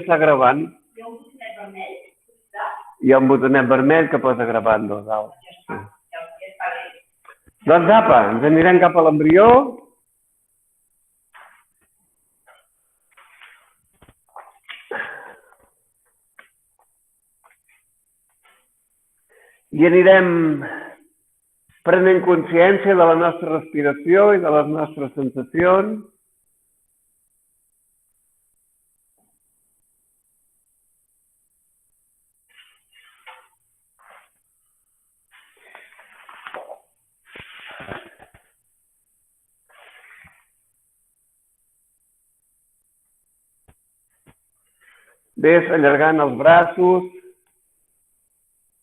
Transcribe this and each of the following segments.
està gravant. Hi ha un botonet vermell que posa gravant-lo a dalt. Sí. Doncs apa, ens anirem cap a l'embrió. I anirem prenent consciència de la nostra respiració i de les nostres sensacions. Ves allargant els braços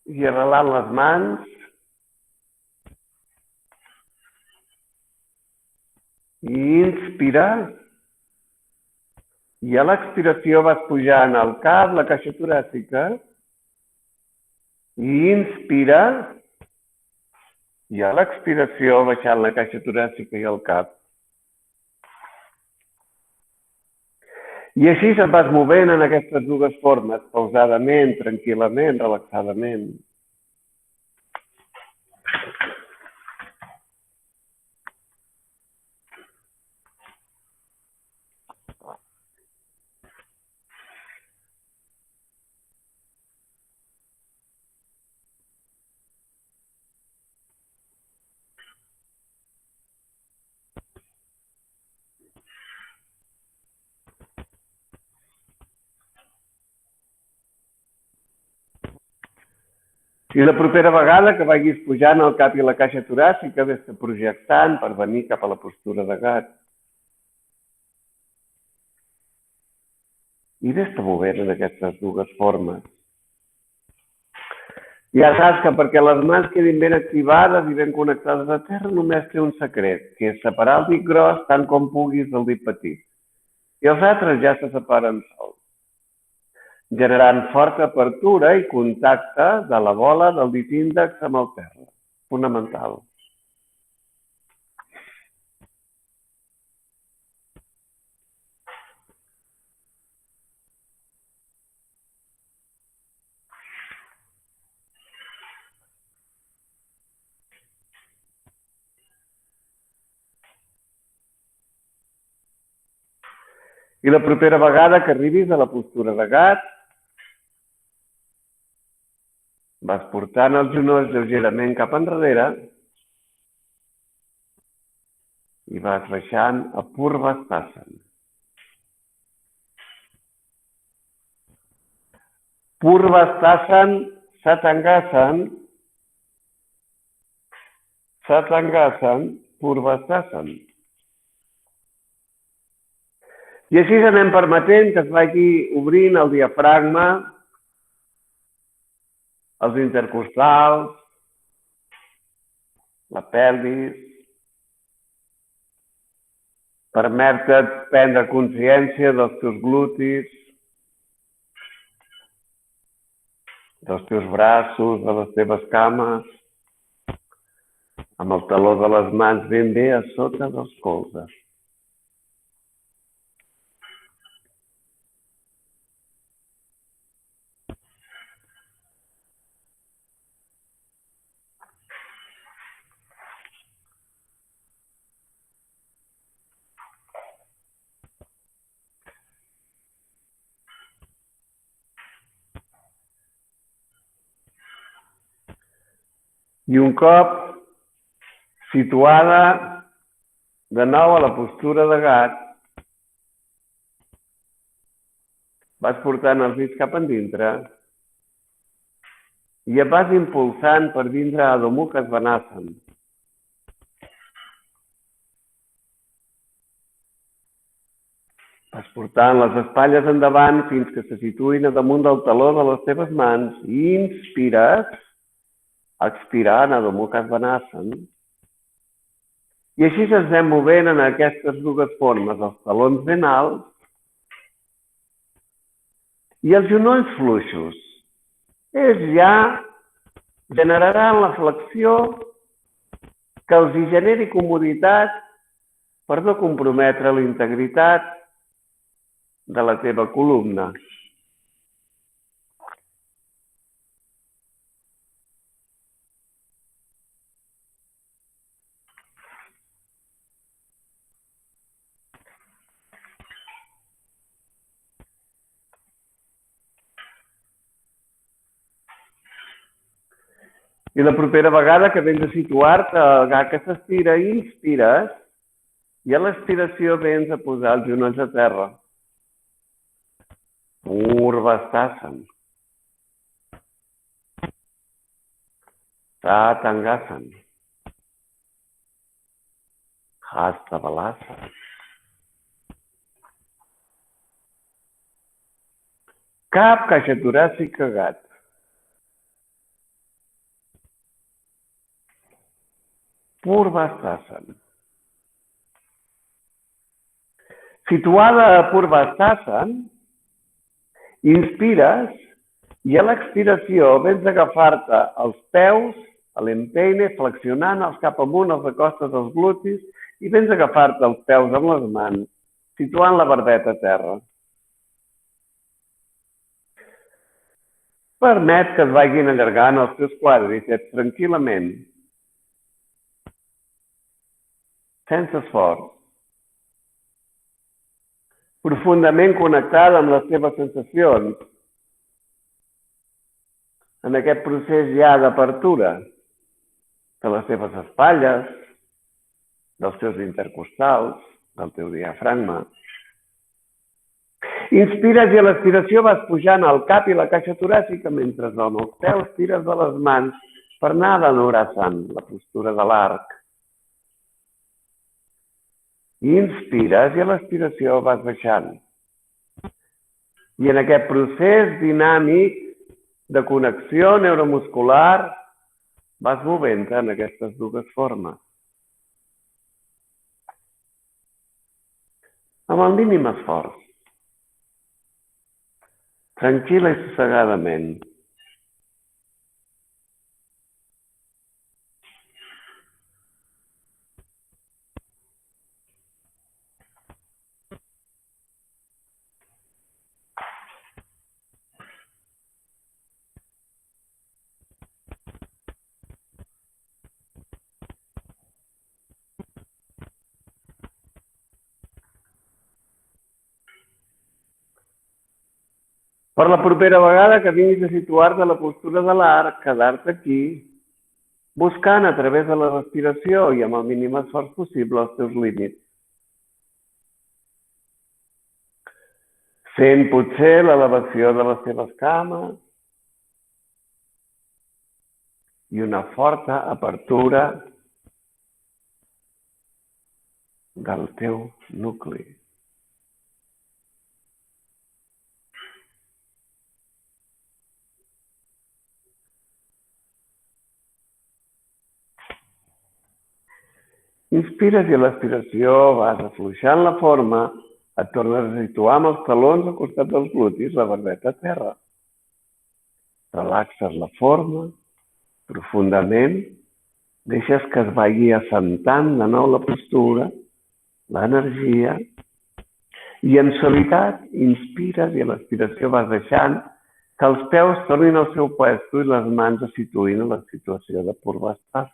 i arrelant les mans. I inspira. I a l'expiració vas pujant el cap, la caixa toràcica. I inspira. I a l'expiració baixant la caixa toràcica i el cap. I així se't vas movent en aquestes dues formes, pausadament, tranquil·lament, relaxadament. I la propera vegada que vagis pujant el cap i la caixa toràcica, ves-te projectant per venir cap a la postura de gat. I ves-te movent en aquestes dues formes. Ja saps que perquè les mans quedin ben activades i ben connectades a terra només té un secret, que és separar el dit gros tant com puguis del dit petit. I els altres ja se separen sols, generant forta apertura i contacte de la bola del dit índex amb el terra. Fonamental. I la propera vegada que arribis a la postura de gat, vas portant els genolls lleugerament cap enrere i vas baixant a Purvastasana. Purvastasana, Satangasana, Satangasana, Purvastasana. I així anem permetent que es vagi obrint el diafragma, els intercostals, la pelvis. Permet-te't prendre consciència dels teus glutis, dels teus braços, de les teves cames, amb el taló de les mans ben bé a sota dels colzes. I un cop situada de nou a la postura de gat, vas portant els dits cap endintre i et vas impulsant per vindre a Adho Mukha Svanasana. Vas portant les espatlles endavant fins que se situïn a damunt del taló de les teves mans. Inspires, expirant Adho Mukha Svanasana. I així ens anem movent en aquestes dues formes, els talons ben alts i els genolls fluixos. Ells ja generaran la flexió que els hi generi comoditat per no comprometre la integritat de la teva columna. I la propera vegada que vens a situar-te, el gat que s'estira, inspires, i a l'expiració vens a posar els genolls a terra. Purvastasana. Tatangasana. Hasta Balasana. Cap caixa toràcica gat. Purvastasana. Situada a Purvastasana, inspires i a l'expiració vens a agafar-te els peus, a l'empeine, flexionant-els cap amunt, els acostes als glutis i vens a agafar-te els peus amb les mans, situant la barbeta a terra. Permet que es vagin allargant els teus quàdriceps tranquil·lament, sense esforç, profundament connectada amb les teves sensacions, en aquest procés ja d'apertura de les teves espatlles, dels teus intercostals, del teu diafragma. Inspires i a l'expiració vas pujant el cap i la caixa toràcica mentre amb els peus tires de les mans per anar d'Anurasana, la postura de l'arc. Inspires i a l'expiració vas baixant. I en aquest procés dinàmic de connexió neuromuscular vas movent-te en aquestes dues formes. Amb el mínim esforç. Tranquil·la i sossegadament. Per la propera vegada que vinguis a situar-te a la postura de l'arc, quedar-te aquí, buscant a través de la respiració i amb el mínim esforç possible els teus límits. Sent potser l'elevació de les teves cames i una forta apertura del teu nucli. Inspires i a l'expiració vas afluixant la forma, et tornes a situar amb els talons al costat dels glutis, la barbeta a terra. Relaxes la forma profundament, deixes que es vagi assentant de nou la postura, l'energia, i en suavitat inspires i a l'expiració vas deixant que els peus tornin al seu puesto i les mans es situïn en la situació de Purvastasana.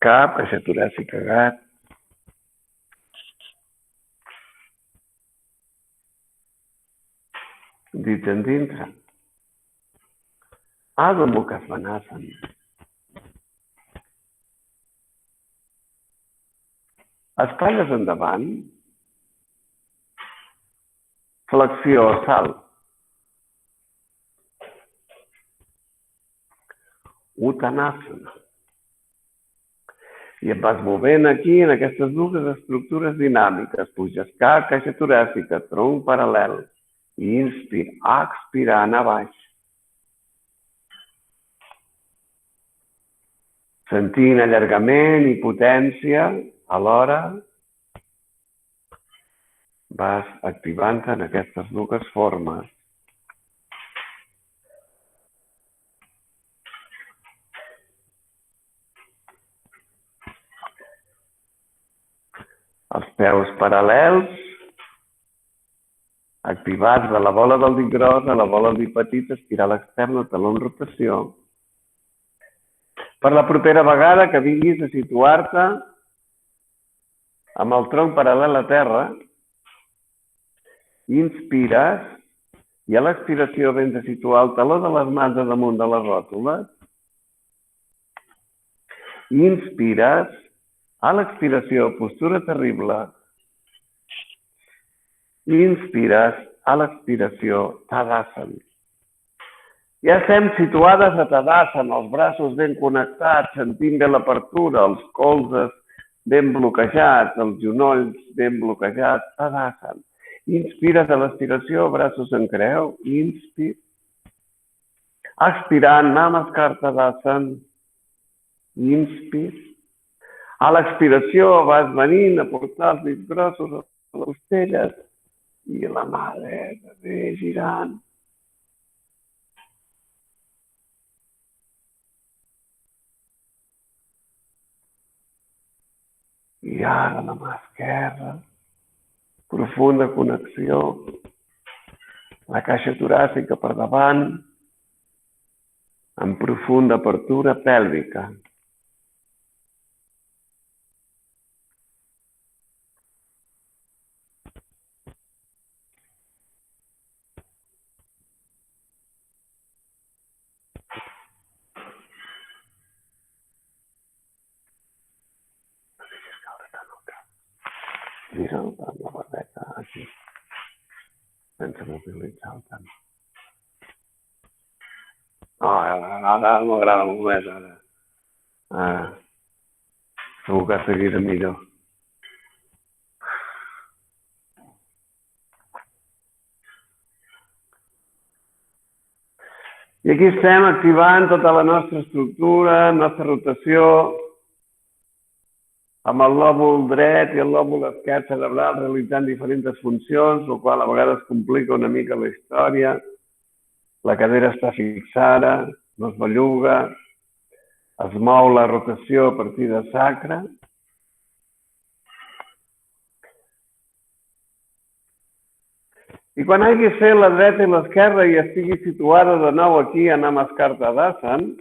Cap, caixa toràcica gat. Dits endintre. Adho Mukha Svanasana. Espatlles endavant. Flexió, salt. Uttanasana. I et vas movent aquí en aquestes dues estructures dinàmiques. Puges cap, caixa toràcica, tronc paral·lel. Inspira, expira, anar baix. Sentint allargament i potència, alhora vas activant-te en aquestes dues formes. Els peus paral·lels, activats de la bola del dit gros a la bola del dit petit, estirar l'extern, el taló en rotació. Per la propera vegada que vinguis a situar-te amb el tronc paral·lel a terra, inspires I a l'expiració vens a situar el taló de les mans a damunt de les ròtules. Inspires. A l'expiració, postura terrible. Inspires. A l'expiració, Tadasana. Ja estem situades a Tadasana, els braços ben connectats, sentint bé l'apertura, els colzes ben bloquejats, els genolls ben bloquejats, Tadasana. Inspires a l'expiració, braços en creu, inspir. Expirant, Namaskar Tadasana, inspir. A l'expiració vas venint a portar els dits grossos a les costelles i la mà dreta ve girant. I ara la mà esquerra, profunda connexió, la caixa toràcica per davant, amb profunda apertura pèlvica. Mira el tant, la barbeta, aquí, sense mobilitzar el tant. Ara m'agrada molt més, ara. Ara. Segur que seguirà millor. I aquí estem activant tota la nostra estructura, nostra rotació, amb el lòbul dret i el lòbul esquerre cerebral realitzant diferents funcions, el qual a vegades complica una mica la història. La cadera està fixada, no es belluga, es mou la rotació a partir de sacre. I quan hagi fet la dreta i l'esquerra i estigui situada de nou aquí a Namaskar Tadasana,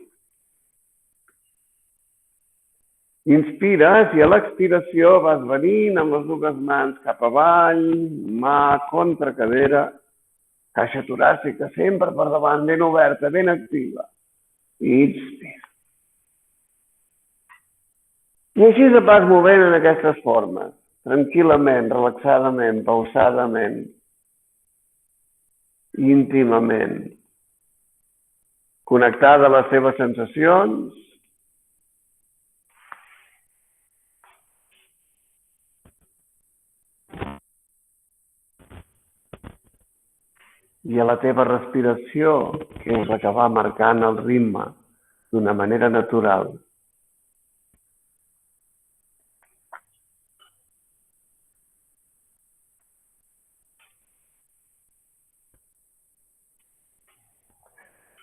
inspires i a l'expiració vas venint amb les dues mans cap avall, mà contra cadera, caixa toràcica sempre per davant, ben oberta, ben activa. Inspira. I així et vas movent en aquestes formes, tranquil·lament, relaxadament, pausadament, íntimament, connectada a les teves sensacions, i a la teva respiració, que és la que va marcant el ritme d'una manera natural.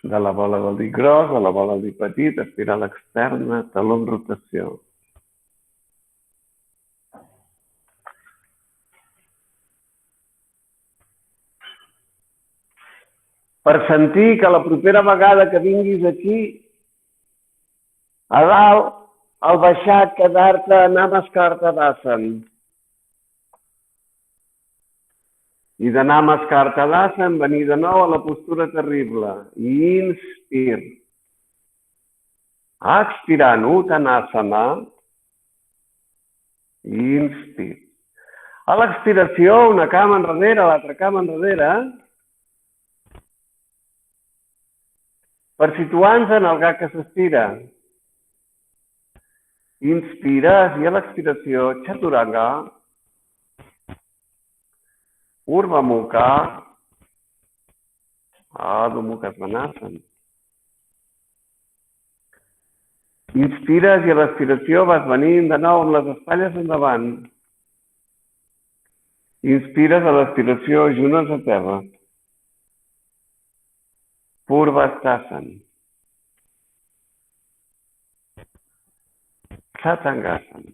De la bola del dit gros a la bola del dit petit, espiral externa, taló en rotació. Per sentir que la propera vegada que vinguis aquí, a dalt, al baixar, quedar-te a Namaskar Tadasana. I de Namaskar Tadasana venir de nou a la postura terrible. Inspir. Expirant, Uttanasana. Inspir. A l'expiració, una cama enrere, l'altra cama enrere. Per situar-nos en el gat que s'estira. Inspires i a l'expiració, Chaturanga. Urva Mukha, Adho Mukha Svanasana. Inspires i a l'expiració vas venint de nou amb les espatlles endavant. Inspires a l'expiració, junts a terra. Purvastasana. Satangasana.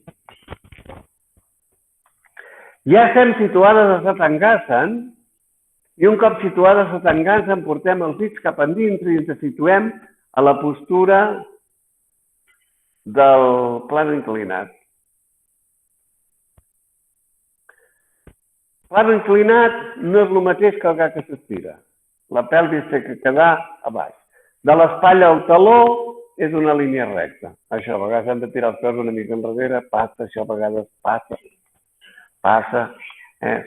Ja estem situades a Satangasana i un cop situades a Satangasana portem els dits cap endins i ens situem a la postura del plano inclinat. Plano inclinat no és el mateix que el gat que s'estira. La pelvis té que quedar a baix. De l'espatlla al taló és una línia recta. Això, a vegades hem de tirar els peus una mica enrere, passa, això a vegades passa,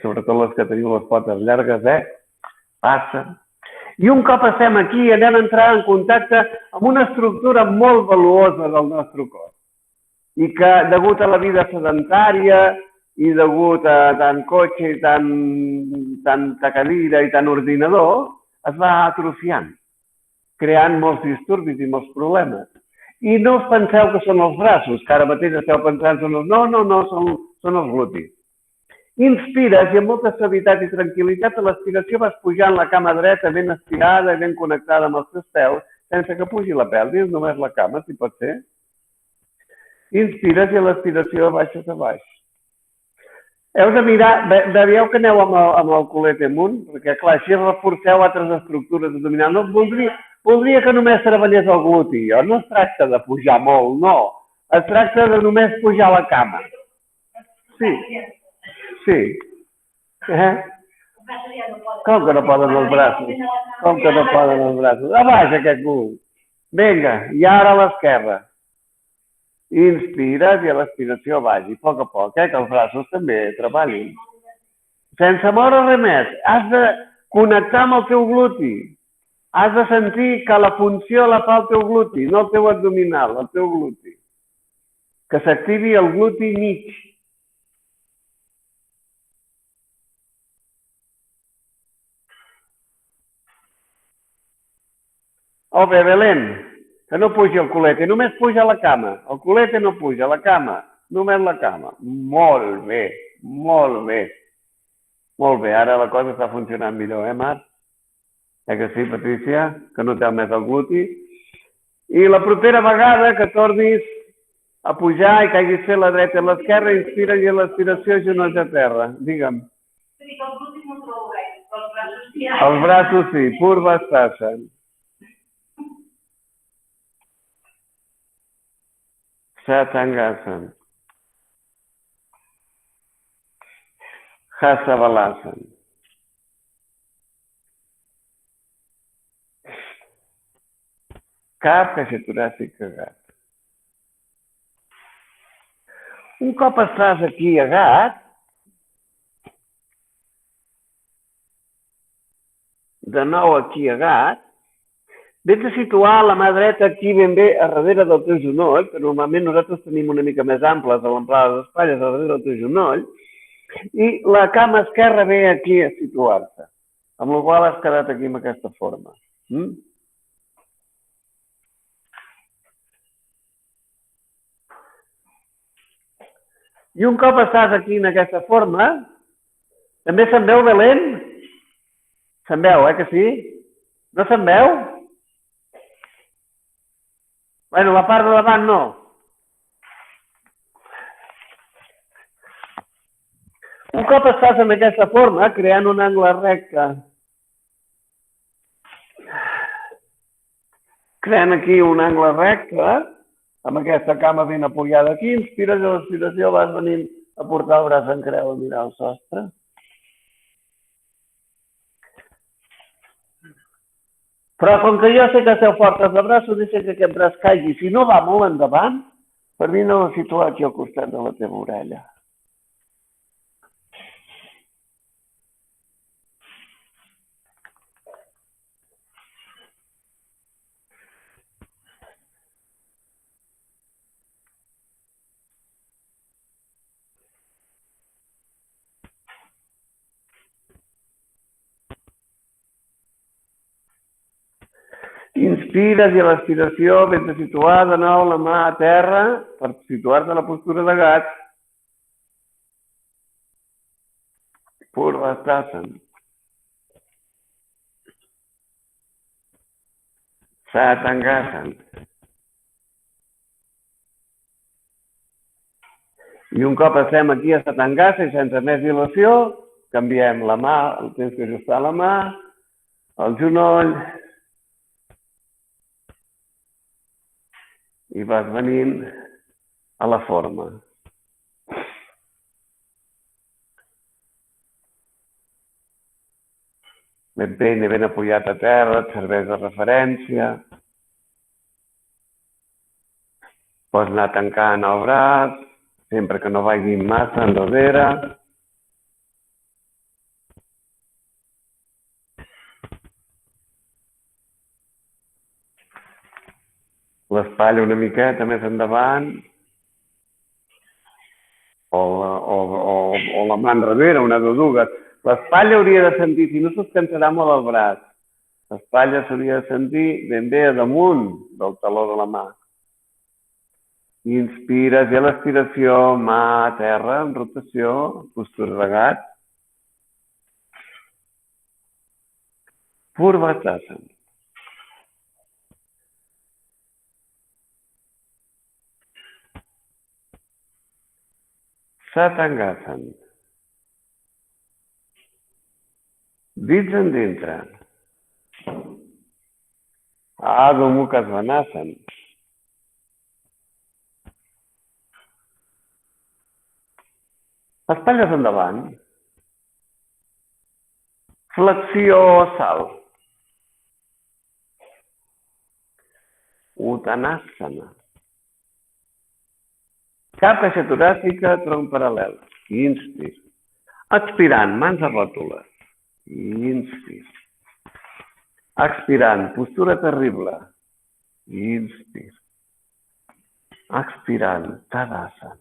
sobretot les que tenim les potes llargues, passa. I un cop estem aquí anem a entrar en contacte amb una estructura molt valuosa del nostre cos i que, degut a la vida sedentària i degut a tant cotxe i tanta cadira i tant ordinador, es va atrofiant, creant molts disturbis i molts problemes. I no us penseu que són els braços, que ara mateix esteu pensant són els... No, són els glutis. Inspires i amb molta suavitat i tranquil·litat a l'expiració vas pujant la cama dreta ben estirada i ben connectada amb els teus peus, sense que pugi la pelvis, només la cama, si pot ser. Inspires i a l'expiració baixes a baix. Heu de mirar, veieu que aneu amb el culet amunt, perquè clar, així reforceu altres estructures abdominals. No, voldria que només treballés el gluti. No es tracta de pujar molt, no. Es tracta de només pujar la cama. Sí. Com que no poden els braços? Com que no poden els braços? A baix aquest cul. Vinga, i ara a l'esquerra. Inspires i a l'expiració baix, i a poc, que els braços també treballin. Sense moure res més. Has de connectar amb el teu gluti. Has de sentir que la funció la fa el teu gluti, no el teu abdominal, el teu gluti. Que s'activi el gluti mig. Bé, Belén, que no pugi el culete, només puja la cama. El culete no puja, la cama, només la cama. Molt bé, molt bé. Molt bé, ara la cosa està funcionant millor, Marc? Que sí, Patricia? Que no té més el gluti. I la propera vegada que tornis a pujar i que hagis fet la dreta i l'esquerra, inspira i a l'expiració genolls a terra. Digue'm. Sí, que el gluti no trobo res, els braços sí. Els braços sí, Purvastasana. Satangasana. Hasavalasana. Cap caixer toràcic cagat. Un cop estàs aquí agat, de nou aquí agat, vés a situar la mà dreta aquí ben bé a darrere del teu genoll, que normalment nosaltres tenim una mica més amples a l'amplada de les espatlles a darrere del teu genoll, i la cama esquerra ve aquí a situar-se, amb la qual has quedat aquí amb aquesta forma. I un cop estàs aquí en aquesta forma, també se'n veu, Belén? Se'n veu, que sí? No se'n veu? Bueno, la part de davant no. Un cop estàs en aquesta forma, creant un angle recte, creant aquí un angle recte, amb aquesta cama ben apoyada aquí, inspires i a l'expiració vas venint a portar el braç en creu a mirar el sostre. Però com que jo sé que esteu fortes de braços, deixa que aquest braç caigui. Si no va molt endavant, per mi no l'he situat aquí al costat de la teva orella. Inspires i a l'expiració vés a situar de nou la mà a terra per situar-te en la postura de gat. Purvastasana. Satangasana. I un cop estem aquí a Satangasa i sense més dilació, canviem la mà, tens que ajustar la mà, el genoll, i vas venint a la forma. ben apoyat a terra, et serveix de referència. Pots anar tancant el braç, sempre que no vagin massa enrere. L'espatlla una miqueta més endavant. O la mà enrere, una de dues. L'espatlla hauria de sentir, si no se'ls cansarà molt el braç, l'espatlla s'hauria de sentir ben bé a damunt del taló de la mà. Inspires i a l'expiració, mà a terra, en rotació, posturregat. Purvastasana. Satangasana. Dits endintre. Adho Mukha Svanasana. Espatlles endavant. Flexió o salt. Uttanasana. Cap aixa toràcica, tronc paral·lel. Inspir. Expirant, mans a ròtules. Inspir. Expirant, postura terrible. Inspir. Expirant, Tadasana.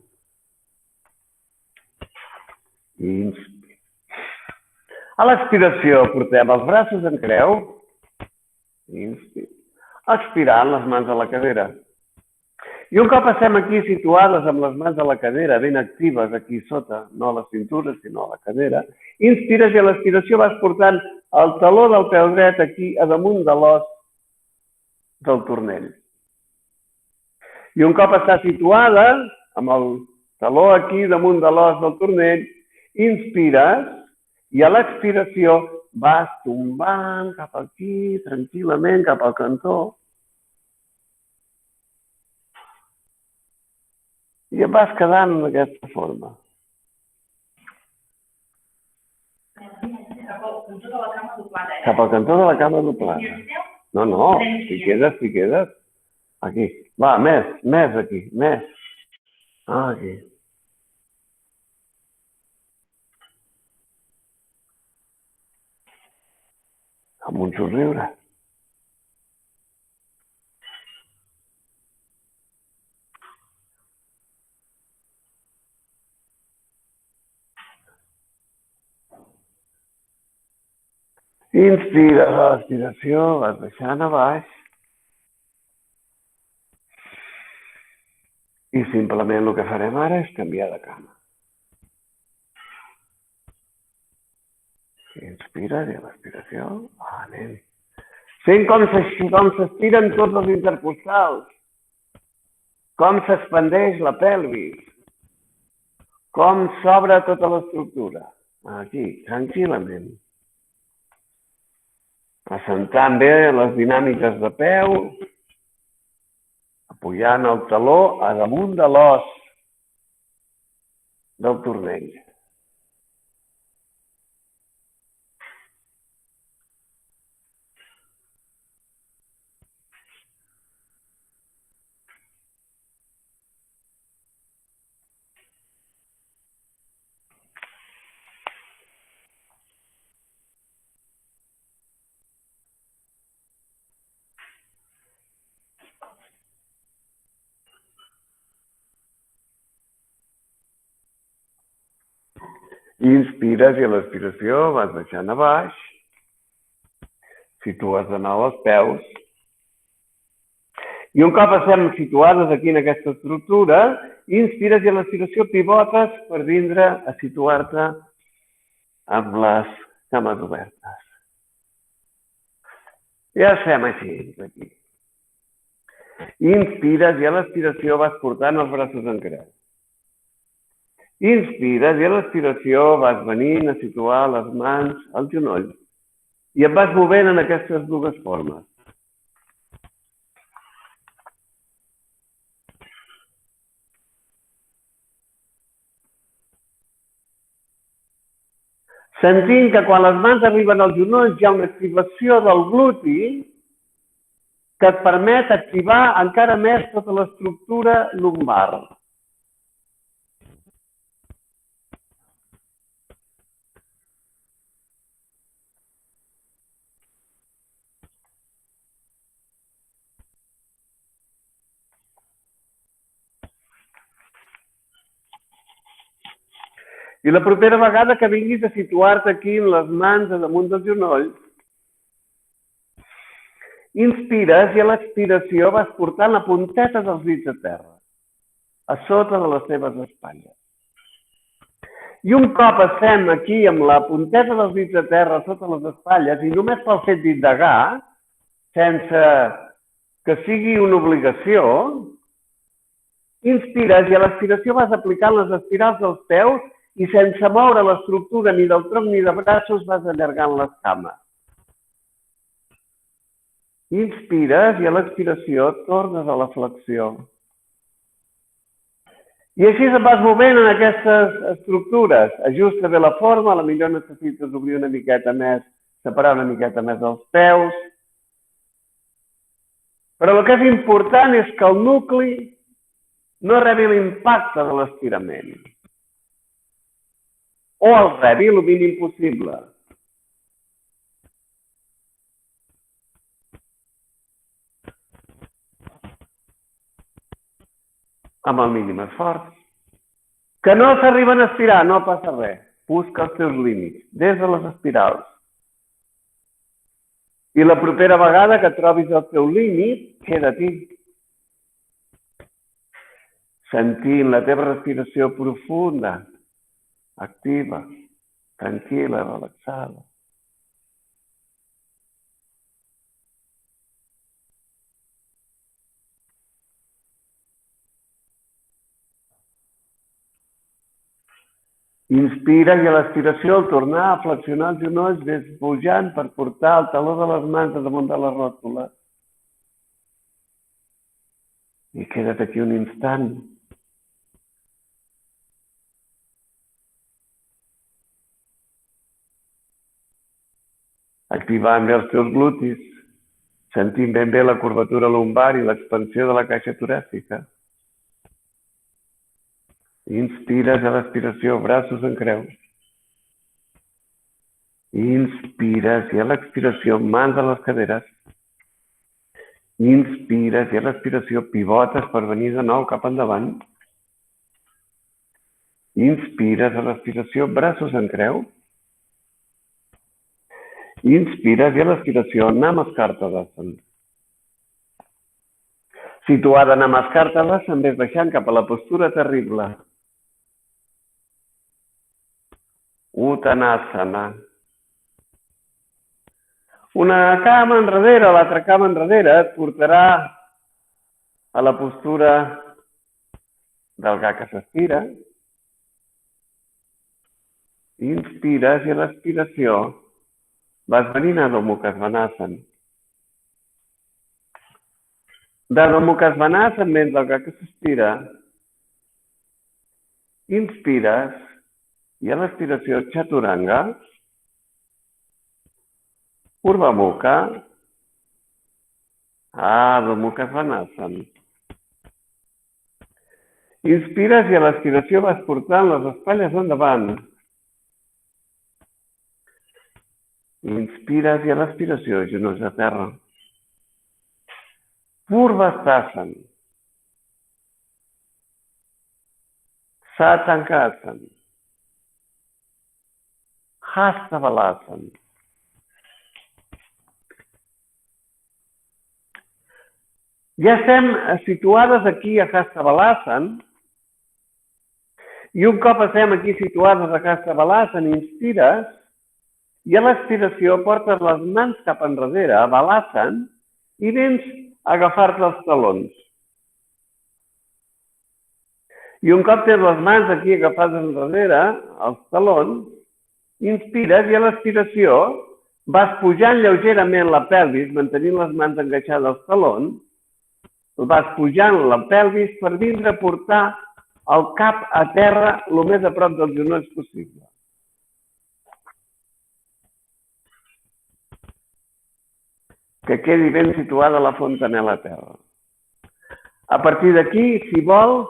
Inspir. A l'expiració portem els braços en creu. Inspir. Expirant, les mans a la cadera. I un cop estem aquí situades amb les mans a la cadera, ben actives aquí sota, no a la cintura, sinó a la cadera, inspires i a l'expiració vas portant el taló del peu dret aquí a damunt de l'os del turmell. I un cop està situada, amb el taló aquí damunt de l'os del turmell, inspires i a l'expiració vas tombant cap aquí, tranquil·lament, cap al cantó. I et vas quedant en aquesta forma. Cap al cantó de la cama doblada. No, si quedes. Aquí. Va, més aquí, més. Aquí. Amb un somriure. Inspires a l'expiració, vas baixant a baix. I simplement el que farem ara és canviar de cama. Inspires i a l'expiració, anem. Sent com s'estiren tots els intercostals, com s'expandeix la pelvis, com s'obre tota l'estructura. Aquí, tranquil·lament. Assentant bé les dinàmiques de peu, apujant el taló a damunt de l'os del turmell. Inspires i a l'expiració vas baixant a baix, situes de nou els peus. I un cop estem situades aquí en aquesta estructura, inspires i a l'expiració pivotes per vindre a situar-te amb les cames obertes. Ja estem així, aquí. Inspires i a l'expiració vas portant els braços en creu. Inspires i a l'expiració vas venint a situar les mans al genoll i et vas movent en aquestes dues formes. Sentint que quan les mans arriben als genolls hi ha una activació del gluti que et permet activar encara més tota l'estructura lumbar. I la propera vegada que vinguis a situar-te aquí amb les mans a damunt dels genolls, inspires i a l'expiració vas portant la punteta dels dits a terra, a sota de les teves espatlles. I un cop estem aquí amb la punteta dels dits a terra sota les espatlles i només pel fet d'indagar, sense que sigui una obligació, inspires i a l'expiració vas aplicant les espirals dels peus i sense moure l'estructura ni del tronc ni de braços vas allargant les cames. Inspires i a l'expiració tornes a la flexió. I així et vas movent en aquestes estructures. Ajusta bé la forma, potser necessites obrir una miqueta més, separar una miqueta més els peus. Però el que és important és que el nucli no rebi l'impacte de l'estirament. O el rebi el mínim possible. Amb el mínim esforç. Que no s'arriben a estirar, no passa res. Busca els teus límits, des de les espirals. I la propera vegada que trobis el teu límit, queda-t'hi. Sentint la teva respiració profunda, activa, tranquil·la, relaxada. Inspira i a l'expiració al tornar a flexionar els genolls ves pujant per portar el taló de les mans damunt de la ròtula. I queda't aquí un instant. Activant bé els teus glutis, sentint ben bé la curvatura lumbar i l'expansió de la caixa toràcica. Inspires a l'expiració, braços en creu. Inspires i a l'expiració, mans a les caderes. Inspires i a l'expiració, pivotes per venir de nou cap endavant. Inspires a l'expiració, braços en creu. Inspires i a l'expiració, Namaskartadasana. Situada en Namaskartadasana, ves baixant cap a la postura terrible. Uttanasana. Una cama enrere, l'altra cama enrere et portarà a la postura del gat que s'estira. Inspires i a l'expiració vas venint a Adho Mukha Svanasana. D'Adho Mukha Svanasana, mentre el gat que s'estira, inspires i a l'expiració Chaturanga, Urdhva Mukha, Adho Mukha Svanasana. Inspires i a l'expiració vas portant les espatlles endavant. Inspires i a l'expiració, genolls a terra. Purvastasana. Satangasana. Hasta Balasana. Ja estem situades aquí a Hasta Balasana i un cop estem aquí situades a Hasta Balasana, inspires i a l'expiració portes les mans cap enrere, a Balasana, i vens a agafar-te els talons. I un cop tens les mans aquí agafades enrere, els talons, inspires i a l'expiració vas pujant lleugerament la pelvis, mantenint les mans enganxades als talons, vas pujant la pelvis per vindre a portar el cap a terra el més a prop dels genolls possible. que quedi ben situada la fontanel·la a terra. A partir d'aquí, si vols,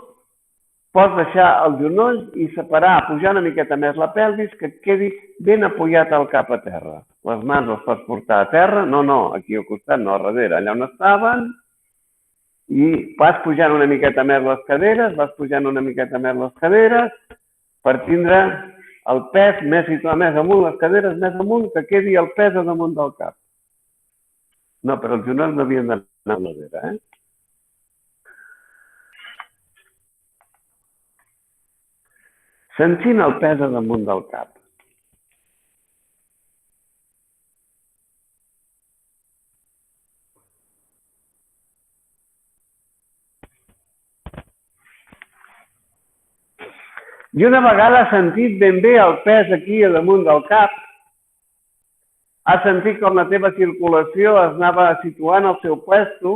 pots deixar els genolls i separar, pujar una miqueta més la pelvis, que et quedi ben apoyat el cap a terra. Les mans les pots portar a terra, no, aquí al costat, no, a darrere, allà on estaven, i vas pujant una miqueta més les caderes, per tindre el pes més situat més amunt, les caderes més amunt, que quedi el pes a damunt del cap. No, però els genolls no havien d'anar a darrere, Sentint el pes a damunt del cap. I una vegada ha sentit ben bé el pes aquí a damunt del cap, has sentit com la teva circulació es anava situant al seu puesto,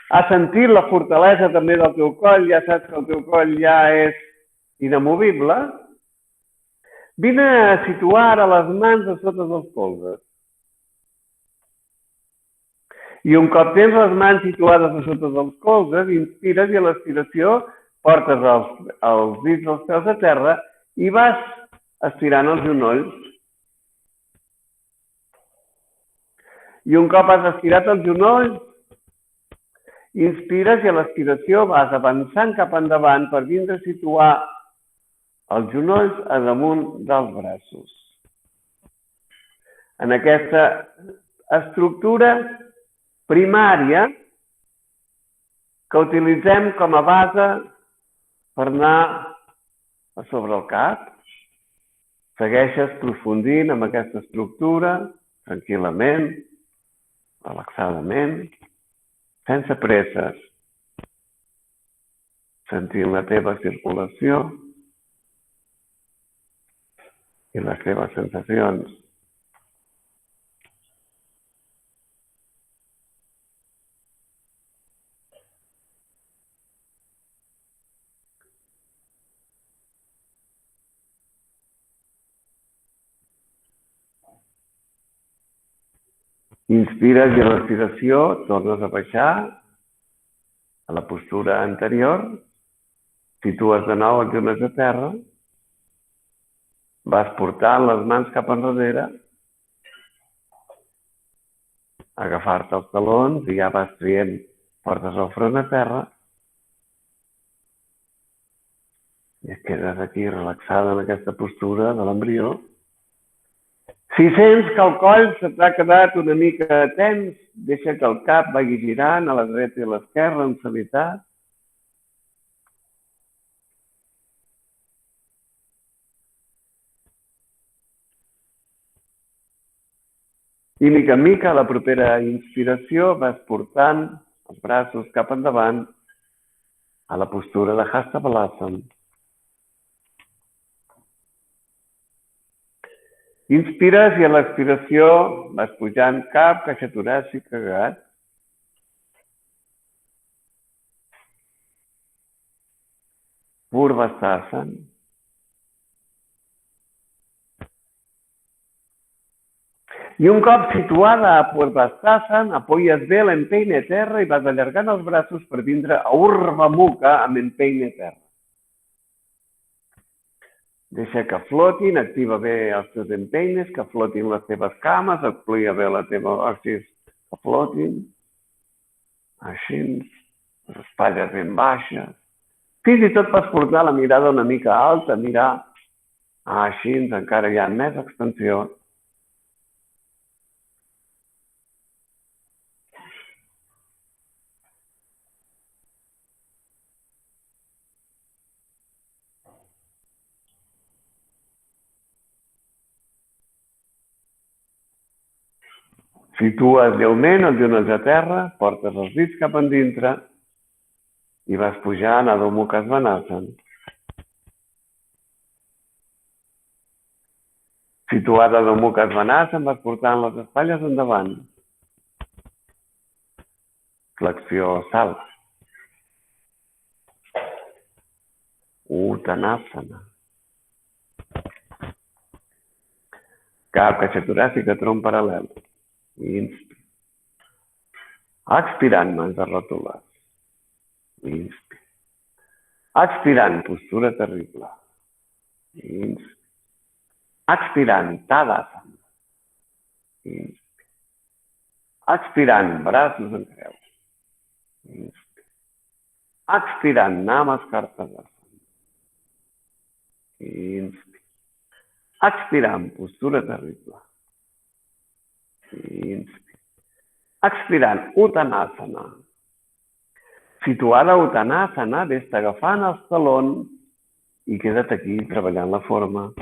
has sentit la fortalesa també del teu coll, ja saps que el teu coll ja és inamovible, vine a situar ara les mans a sota dels colzes. I un cop tens les mans situades a sota dels colzes, inspires i a l'expiració portes els dits dels peus a terra i vas estirant els genolls. I un cop has estirat els genolls, inspires i a l'expiració vas avançant cap endavant per vindre a situar els genolls a damunt dels braços. En aquesta estructura primària que utilitzem com a base per anar a sobre el cap, segueixes aprofundint en aquesta estructura tranquil·lament, relaxadament, sense presses, sentint la teva circulació i les teves sensacions. Inspires i a l'expiració tornes a baixar a la postura anterior, situes de nou els genolls a terra, vas portant les mans cap enrere, agafar-te els talons i ja vas traient, portes el front a terra i et quedes aquí relaxada en aquesta postura de l'embrió. Si sents que el coll se t'ha quedat una mica tens, deixa que el cap vagi girant a la dreta i a l'esquerra amb suavitat. I mica en mica, a la propera inspiració, vas portant els braços cap endavant a la postura de Hasta Balasana. Inspires i a l'expiració vas pujant cap, caixa toràcica, gat. Purvastasana. I un cop situada a Purvastasana, apoyes bé l'empeine a terra i vas allargant els braços per vindre a Urdhva Mukha amb empeine a terra. Deixa que flotin, activa bé els teus empeines, que flotin les teves cames, exploia bé la teva òrcis, que flotin. Així, les espatlles ben baixes. Fins i tot pots portar la mirada una mica alta, mirar. Així, encara hi ha més extensió. Situes lleument els genolls a terra, portes els dits cap endintre i vas pujant a Adho Mukha Svanasana. Situat a Adho Mukha Svanasana, vas portant les espatlles endavant. Flexió salt. Uttanasana. Cap, caixa toràcica, tronc paral·lel. Inspira. Expirant, mans arrotolades. Inspira. Expirant, postura terrible. Inspira. Expirant, Tadasana. Inspira. Expirant, braços en creu. Inspira. Expirant, Namaskartadasana. Inspira. Expirant, postura terrible. Inspira. Expirant, Uttanasana. Situada Uttanasana, ves-te agafant els talons i queda't aquí treballant la forma.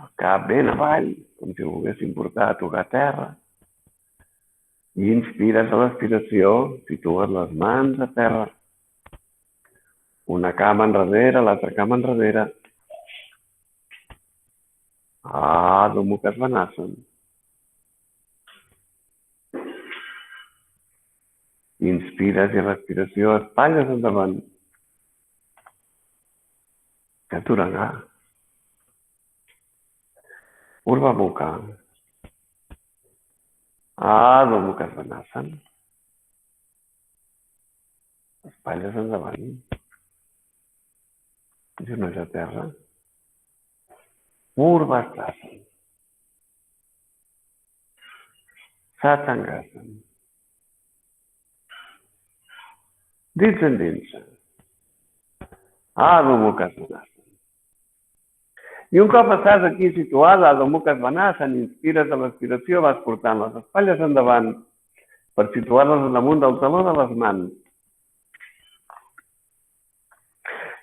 El cap ben avall, com si volguéssim portar a tocar terra. I inspires a l'expiració, situes les mans a terra. Una cama enrere, l'altra cama enrere. Adho Mukha Svanasana. Inspires i a l'expiració, espatlles endavant. Chaturanga. Urva Mukha. Adho Mukha Svanasana. Espatlles endavant. Genolls a terra. Urvastasana. Satangasana. Dits endinsa. Adho Mukha Svanasana. I un cop estàs aquí situada, Adho Mukha Svanasana, inspires a l'expiració, vas portant les espatlles endavant per situar-les damunt del taló de les mans.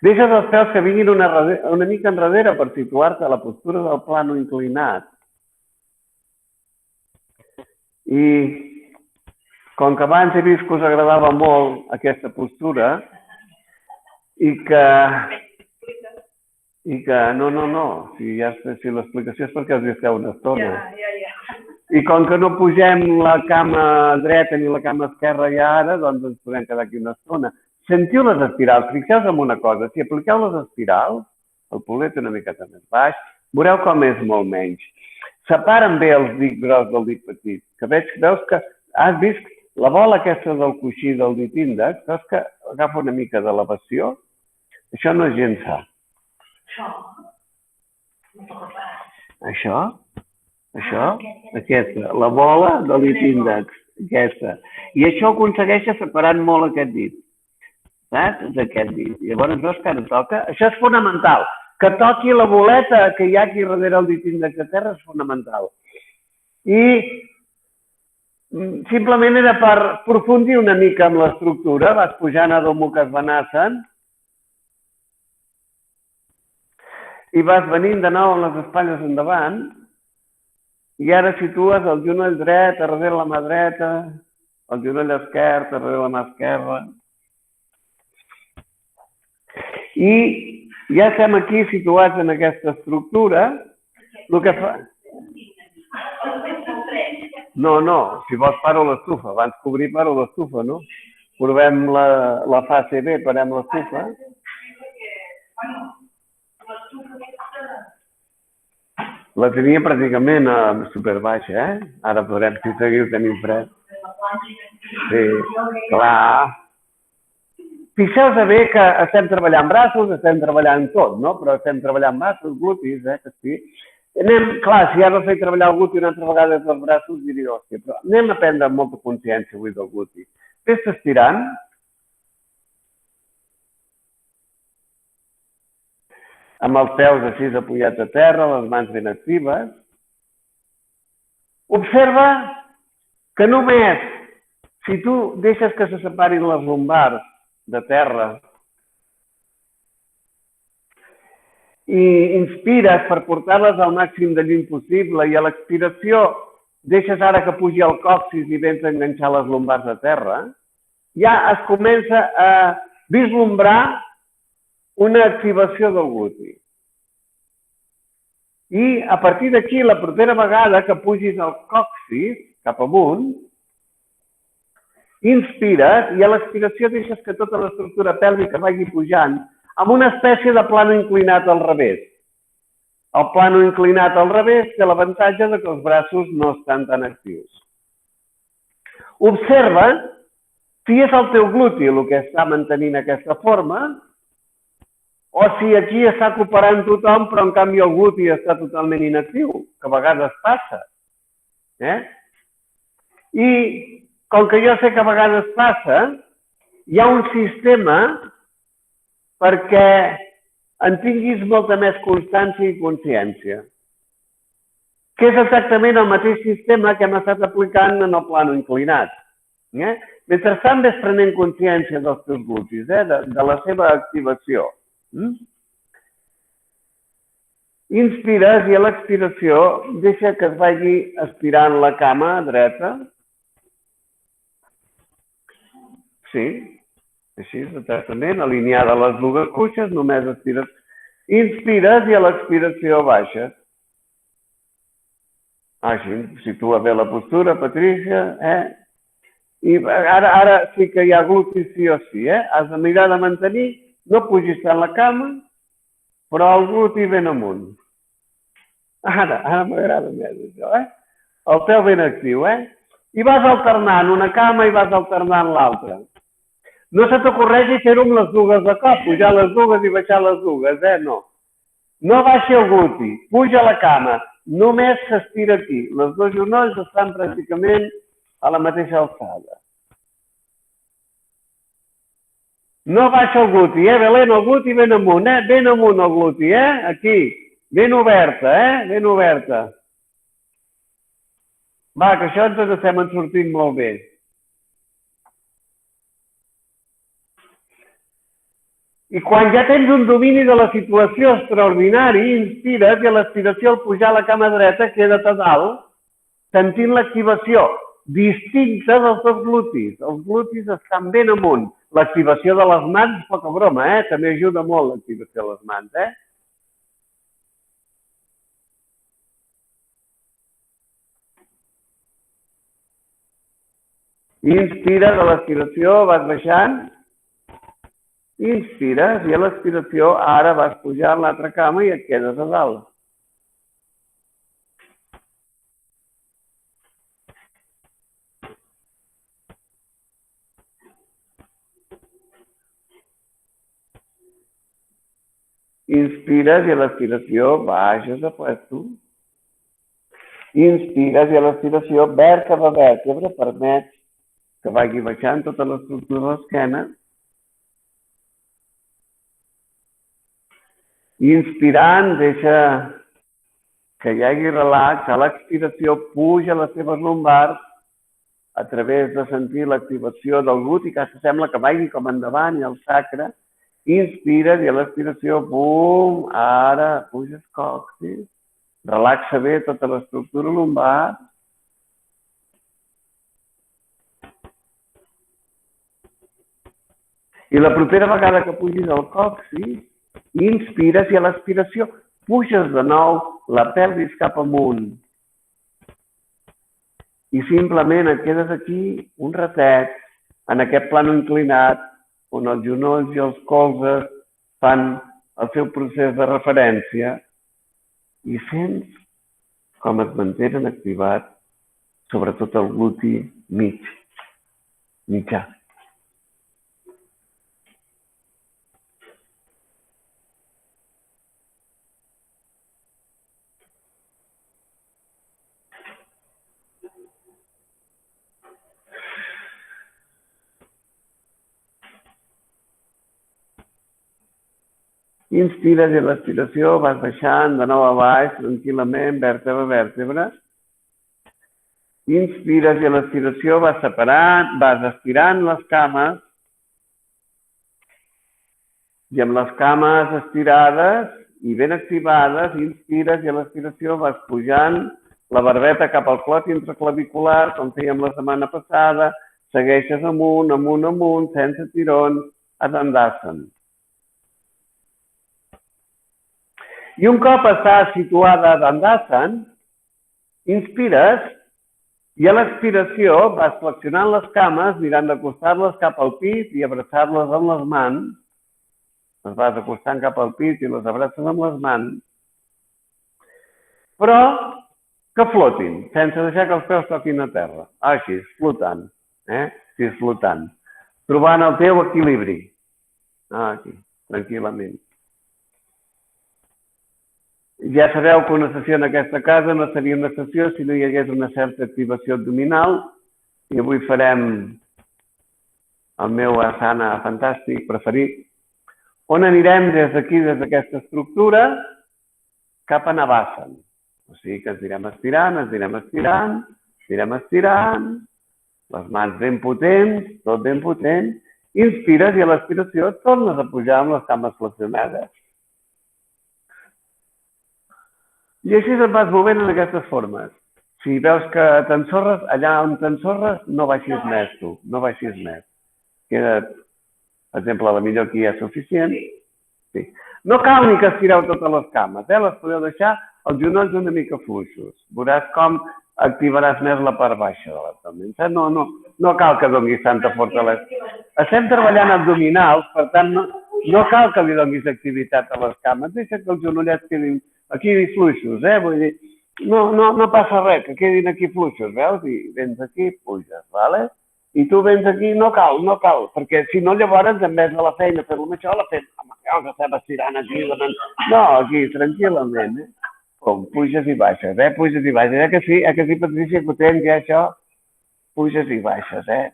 Deixes els peus que vinguin una mica enrere per situar-te a la postura del plano inclinat. I com que abans he vist que us agradava molt aquesta postura i que no, si l'explicació és perquè us hi esteu una estona. I com que no pugem la cama dreta ni la cama esquerra ja ara, doncs ens podem quedar aquí una estona. Sentiu les espirals, fixeu-vos en una cosa, si apliqueu les espirals, el polet una miqueta més baix, veureu com és molt menys. Separen bé el dit gros del dit petit, que veus que has vist la bola aquesta del coixí del dit índex, veus que agafa una mica d'elevació? Això no és gens sa. Això, aquesta, la bola del dit índex, aquesta. I això aconsegueix separant molt aquest dit. Saps? D'aquest dit. Llavors veus que ara toca. Això és fonamental. Que toqui la boleta que hi ha aquí darrere el dit índex de terra és fonamental. I simplement era per aprofundir una mica amb l'estructura. Vas pujant a Adho Mukha Svanasana i vas venint de nou amb les espatlles endavant i ara situes el genoll dret darrere la mà dreta, el genoll esquerre darrere la mà esquerra. I ja estem aquí situats en aquesta estructura. El que fa... No, si vols paro l'estufa. Abans que obrir paro l'estufa, no? Provem la fase B, parem l'estufa. La tenia pràcticament superbaixa, Ara podrem, si seguiu, tenim fred. Sí, clar. Fixeu-vos bé que estem treballant braços, estem treballant tot, no? Però estem treballant braços, glutis, que sí. Clar, si ara feia treballar el gluti una altra vegada dels braços, diria, hòstia, però anem a prendre molta consciència avui del gluti. Ves-te estirant. Amb els peus així apoyats a terra, les mans ben actives. Observa que només si tu deixes que se separin les lumbars de terra i inspires per portar-les al màxim de lluny possible i a l'expiració deixes ara que pugi el còccix i vens a enganxar les lumbars a terra, ja es comença a vislumbrar una activació del gluti. I a partir d'aquí, la propera vegada que pugis el còccix cap amunt, inspires i a l'expiració deixes que tota l'estructura pèlvica vagi pujant amb una espècie de plano inclinat al revés. El plano inclinat al revés té l'avantatge que els braços no estan tan actius. Observa si és el teu gluti el que està mantenint aquesta forma o si aquí està cooperant tothom però en canvi el gluti està totalment inactiu, que a vegades passa. I com que jo sé que a vegades passa, hi ha un sistema perquè en tinguis molta més constància i consciència, que és exactament el mateix sistema que hem estat aplicant en el plano inclinat. Mentrestant ves prenent consciència dels teus glutis, de la seva activació. Inspires i a l'expiració deixa que es vagi estirant la cama dreta. Sí, així, exactament, alineada a les dues cuixes, només estires. Inspires i a l'expiració baixes. Així, situa bé la postura, Patrícia. I ara sí que hi ha glutis sí o sí. Has de mirar de mantenir, no pugis tant la cama, però el gluti ben amunt. Ara m'agrada més això, El peu ben actiu, I vas alternant una cama i vas alternant l'altra. No se t'ocorregi fer-ho amb les dues de cop, pujar les dues i baixar les dues, no. No baixi el gluti, puja la cama, només s'estira aquí. Les dos genolls estan pràcticament a la mateixa alçada. No baixa el gluti, Belén, el gluti ben amunt, ben amunt el gluti, aquí, ben oberta, ben oberta. Va, que això ens estem sortint molt bé. I quan ja tens un domini de la situació extraordinari, inspires i a l'expiració al pujar la cama dreta queda't a dalt, sentint l'activació distinta dels teus glutis. Els glutis estan ben amunt. L'activació de les mans, poca broma, també ajuda molt l'activació de les mans, Inspires, a l'expiració vas baixant. Inspires i a l'expiració ara vas pujant l'altra cama i et quedes a dalt. Inspires i a l'expiració baixes a puesto. Inspires i a l'expiració vèrtebra a vèrtebra permets que vagi baixant tota l'estructura de l'esquena. Inspirant, deixa que hi hagi relax. A l'expiració puja les teves lumbars a través de sentir l'activació del gluti, que sembla que vagi com endavant i el sacre. Inspires i a l'expiració, bum, ara puges còccix. Relaxa bé tota l'estructura lumbar. I la propera vegada que pugis el còccix, inspires i a l'expiració puges de nou la pelvis cap amunt. I simplement et quedes aquí un ratet, en aquest plano inclinat, on els genolls i els colzes fan el seu procés de referència i sents com es mantenen activats, sobretot el gluti mitjà. Inspires i a l'expiració vas baixant de nou a baix, tranquil·lament, vèrtebra a vèrtebra. Inspires i a l'expiració vas separant, vas estirant les cames. I amb les cames estirades i ben activades, inspires i a l'expiració vas pujant la barbeta cap al clot intraclavicular, com fèiem la setmana passada. Segueixes amunt, amunt, amunt, sense tirons, a Dandasana. I un cop estàs situada a Dandasana, inspires i a l'expiració vas flexionant les cames, mirant d'acostar-les cap al pit i abraçar-les amb les mans. Les vas acostant cap al pit i les abraces amb les mans. Però que flotin, sense deixar que els peus toquin a terra. Així, flotant. Així, flotant. Trobant el teu equilibri. Aquí, tranquil·lament. Ja sabeu que una sessió en aquesta casa no seria una sessió si no hi hagués una certa activació abdominal. I avui farem el meu asana fantàstic preferit, on anirem des d'aquí, des d'aquesta estructura, cap a Navasana. O sigui que ens anirem estirant, ens anirem estirant, anirem estirant, les mans ben potents, tot ben potent. Inspires i a l'expiració tornes a pujar amb les cames flexionades. I així et vas movent en aquestes formes. Si veus que t'ensorres, allà on t'ensorres, no baixis més tu, no baixis més. Queda, per exemple, potser aquí ja és suficient. Sí. No cal ni que estireu totes les cames, les podeu deixar els genolls una mica fluixos. Veuràs com activaràs més la part baixa de l'abdomen. No cal que donis tanta fortalesa. Estem treballant abdominals, per tant, no cal que li donis activitat a les cames. Deixa que els genollets quedin aquí fluixos, vull dir, no passa res, que quedin aquí fluixos, veus? I vens aquí, puges, vale? I tu vens aquí, no cal, perquè si no llavors en vez de la feina fer-lo amb això, la fem amb això que estem estirant aquí, no, aquí, tranquil·lament, com, puges i baixes, puges i baixes, que sí, Patricia, que ho tens ja això, puges i baixes,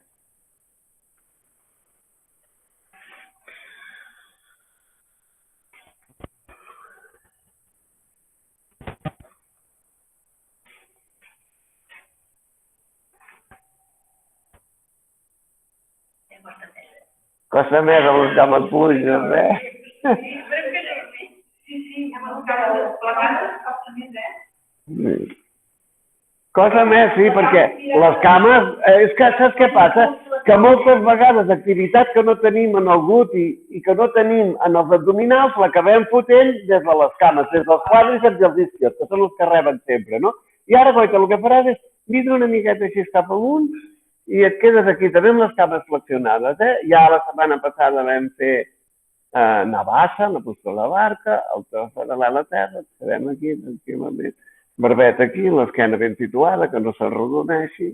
Costa més a les cames fluixes, Sí, amb les cames plegades costa més, Cosa més, sí, perquè les cames, és que saps què passa? Que moltes vegades activitat que no tenim en el glut i que no tenim en els abdominals l'acabem fotent des de les cames, des dels quadríceps i els isquios, que són els que reben sempre, no? I ara, Goita, el que faràs és vindre una miqueta així cap amunt i et quedes aquí també amb les cames flexionades, Ja la setmana passada vam fer Navasana, la postura de la barca, el tros paral·lel a terra, et quedem aquí tranquil·lament. Barbet aquí, l'esquena ben situada, que no s'arrodoneixi.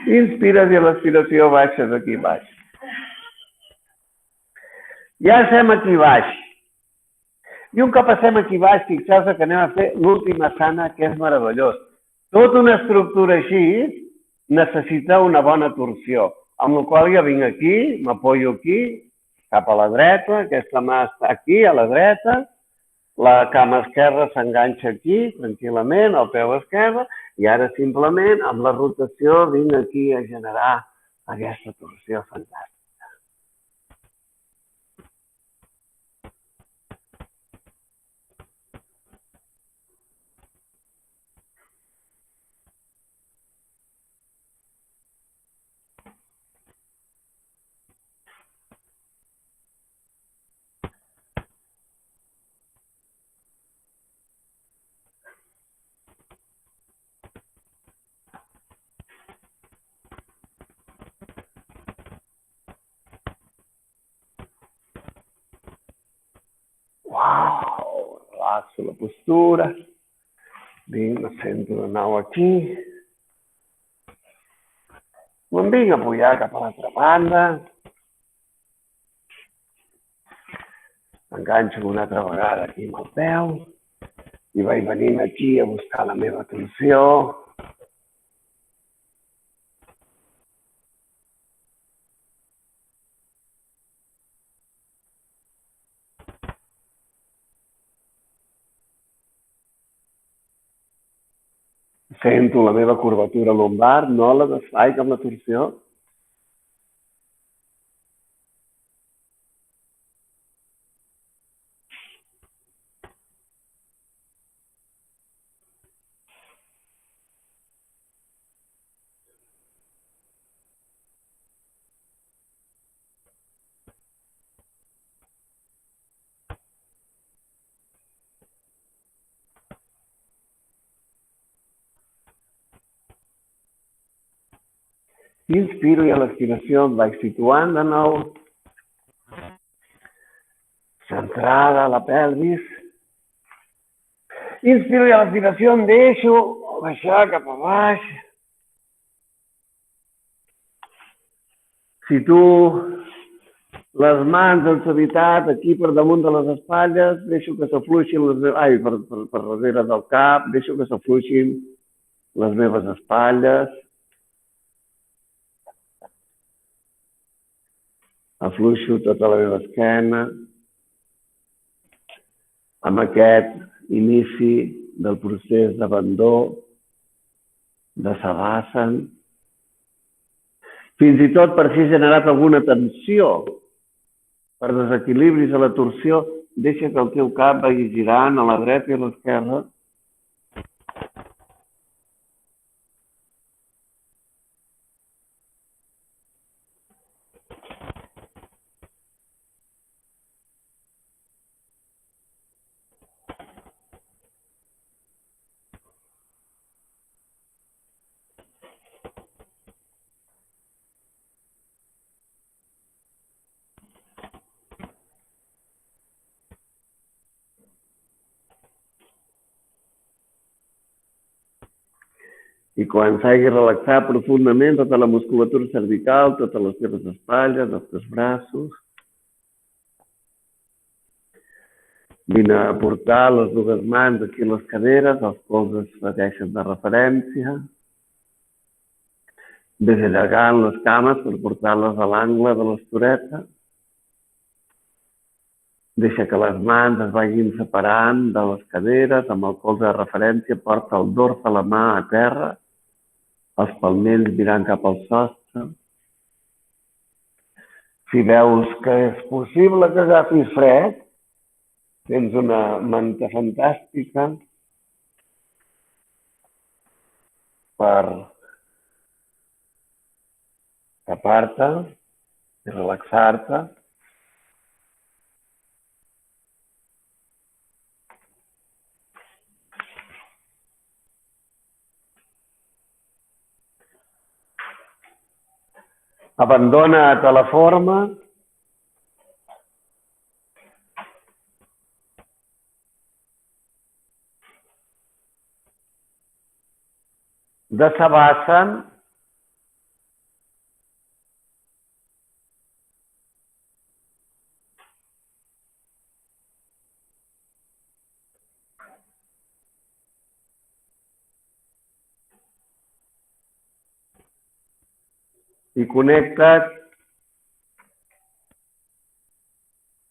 Inspires i a l'expiració baixes aquí baix. Ja estem aquí baix. I un cop estem aquí baix, fixeu-vos que anem a fer l'última asana, que és meravellós. Tota una estructura així necessita una bona torsió, amb la qual jo vinc aquí, m'apoyo aquí, cap a la dreta, aquesta mà està aquí, a la dreta, la cama esquerra s'enganxa aquí, tranquil·lament, al peu esquerre, i ara simplement, amb la rotació, vinc aquí a generar aquesta torsió fantàstica. Uau! Relaxo la postura. Vinc, me sento de nou aquí. Me'n vinc a apoyar cap a l'altra banda. M'enganxo una altra vegada aquí amb el peu. I vaig venint aquí a buscar la meva atenció. Sento la meva curvatura lumbar, no la desfaig amb la torsió. Inspiro i a l'expiració em vaig situant de nou. Centrada a la pelvis. Inspiro i a l'expiració em deixo baixar cap a baix. Situo les mans en suavitat aquí per damunt de les espatlles, deixo que s'afluixin per darrere del cap, deixo que s'afluixin les meves espatlles. Afluixo tota la meva esquena. Amb aquest inici del procés d'abandó, de Savasana, fins i tot per si he generat alguna tensió, per desequilibris a la torsió, deixa que el teu cap vagi girant a la dreta i a l'esquerra. I quan s'hagi relaxat profundament tota la musculatura cervical, totes les teves espatlles, els teus braços, vine a portar les dues mans aquí a les caderes, els colzes pateixen de referència. Ves allargant les cames per portar-les a l'angle de l'estoreta. Deixa que les mans es vagin separant de les caderes, amb el colze de referència, porta el dors de la mà a terra, els palmells mirant cap al sostre. Si veus que és possible que agafis fred, tens una manta fantàstica per tapar-te i relaxar-te. Abandona't a la forma. De Savasana. I connecta't,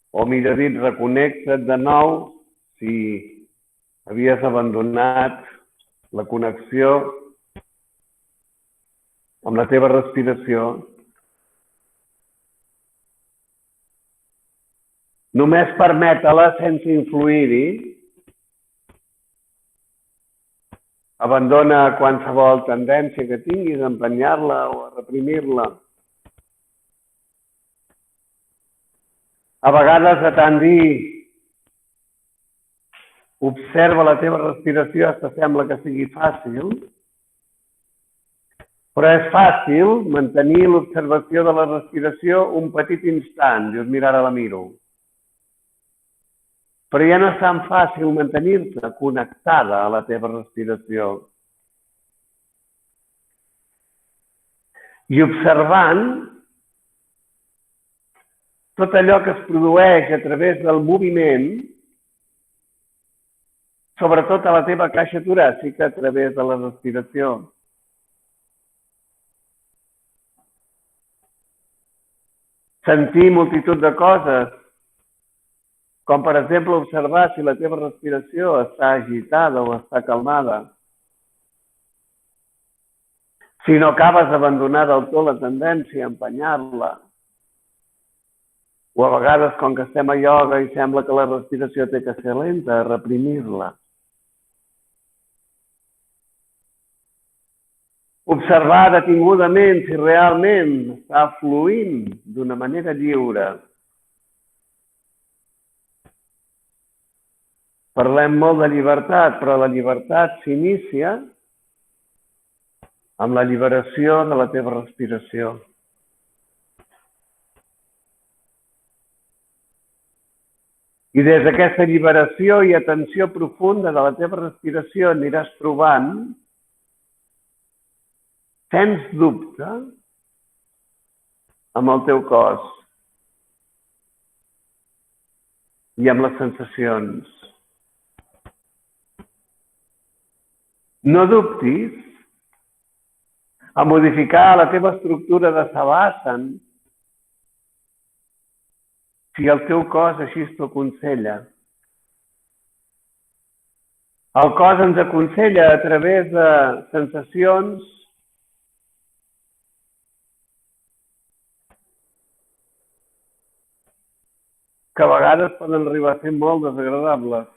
o millor dit, reconnecta't de nou si havies abandonat la connexió amb la teva respiració. Només permet-la sense influir-hi. Abandona qualsevol tendència que tinguis a empenyar-la o a reprimir-la. A vegades, de tant dir, observa la teva respiració, hasta sembla que sigui fàcil, però és fàcil mantenir l'observació de la respiració un petit instant. Dius, mira, ara la miro. Però ja no és tan fàcil mantenir-te connectada a la teva respiració. I observant tot allò que es produeix a través del moviment, sobretot a la teva caixa toràcica, a través de la respiració. Sentir multitud de coses, com per exemple observar si la teva respiració està agitada o està calmada. Si no acabes d'abandonar del tot la tendència a empenyar-la, o a vegades, com que estem a ioga i sembla que la respiració té que ser lenta, a reprimir-la. Observar detingudament si realment està fluint d'una manera lliure. Parlem molt de llibertat, però la llibertat s'inicia amb l'alliberació de la teva respiració. I des d'aquesta alliberació i atenció profunda de la teva respiració aniràs trobant, sens dubte, amb el teu cos i amb les sensacions. No dubtis a modificar la teva estructura de savasana si el teu cos així t'ho aconsella. El cos ens aconsella a través de sensacions que a vegades poden arribar a ser molt desagradables